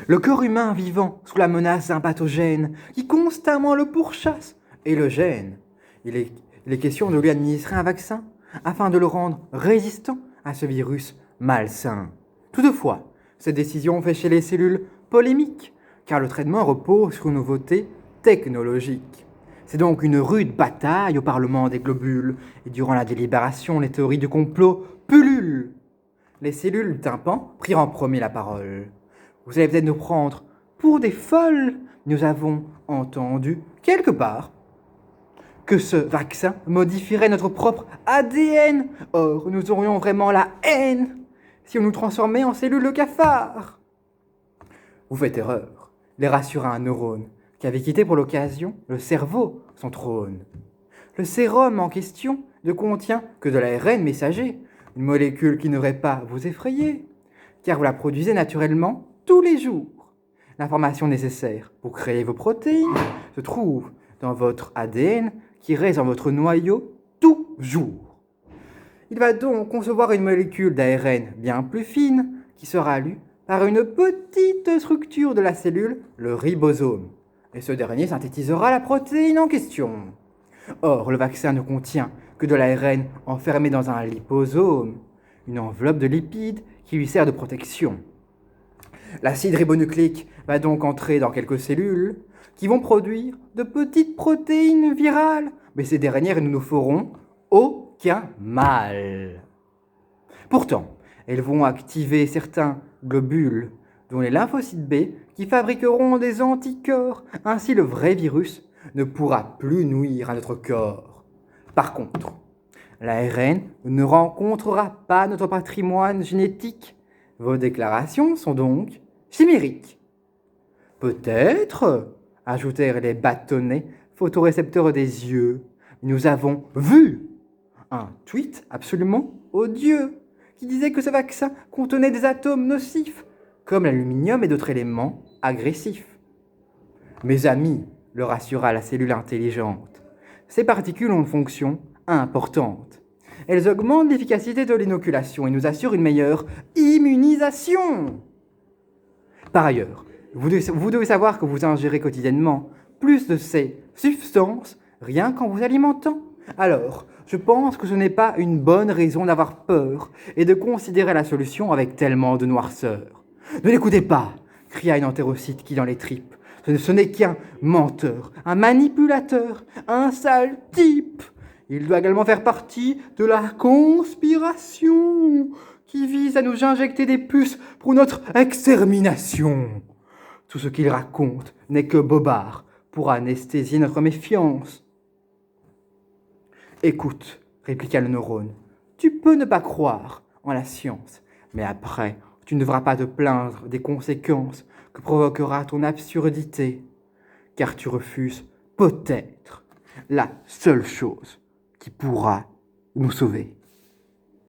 Le corps humain vivant sous la menace d'un pathogène qui constamment le pourchasse et le gêne. Il est, il est question de lui administrer un vaccin afin de le rendre résistant à ce virus malsain. Toutefois, cette décision fait chez les cellules polémique, car le traitement repose sur une nouveauté technologique. C'est donc une rude bataille au Parlement des globules, et durant la délibération, les théories du complot pullulent. Les cellules du tympan prirent en premier la parole. Vous allez peut-être nous prendre pour des folles. Nous avons entendu quelque part que ce vaccin modifierait notre propre ADN. Or, nous aurions vraiment la haine si on nous transformait en cellules de cafard. Vous faites erreur, les rassura un neurone qui avait quitté pour l'occasion le cerveau, son trône. Le sérum en question ne contient que de l'ARN messager, une molécule qui n'aurait pas vous effrayer, car vous la produisez naturellement tous les jours. L'information nécessaire pour créer vos protéines se trouve dans votre ADN qui reste dans votre noyau toujours. Il va donc concevoir une molécule d'ARN bien plus fine qui sera lue par une petite structure de la cellule, le ribosome. Et ce dernier synthétisera la protéine en question. Or, le vaccin ne contient que de l'ARN enfermé dans un liposome, une enveloppe de lipides qui lui sert de protection. L'acide ribonucléique va donc entrer dans quelques cellules qui vont produire de petites protéines virales, mais ces dernières ne nous feront aucun mal. Pourtant, elles vont activer certains globules, dont les lymphocytes B, qui fabriqueront des anticorps. Ainsi, le vrai virus ne pourra plus nuire à notre corps. Par contre, l'ARN ne rencontrera pas notre patrimoine génétique. Vos déclarations sont donc chimériques. Peut-être, ajoutèrent les bâtonnets photorécepteurs des yeux, nous avons vu un tweet absolument odieux qui disait que ce vaccin contenait des atomes nocifs, comme l'aluminium et d'autres éléments agressifs. Mes amis, le rassura la cellule intelligente, ces particules ont une fonction importante. Elles augmentent l'efficacité de l'inoculation et nous assurent une meilleure immunisation. Par ailleurs, vous devez savoir que vous ingérez quotidiennement plus de ces substances rien qu'en vous alimentant. Alors, je pense que ce n'est pas une bonne raison d'avoir peur et de considérer la solution avec tellement de noirceur. Ne l'écoutez pas, cria une entérocyte qui dans les tripes. Ce n'est qu'un menteur, un manipulateur, un sale type. Il doit également faire partie de la conspiration qui vise à nous injecter des puces pour notre extermination. Tout ce qu'il raconte n'est que bobard pour anesthésier notre méfiance. Écoute, répliqua le neurone, tu peux ne pas croire en la science, mais après, tu ne devras pas te plaindre des conséquences que provoquera ton absurdité, car tu refuses peut-être la seule chose qui pourra nous sauver.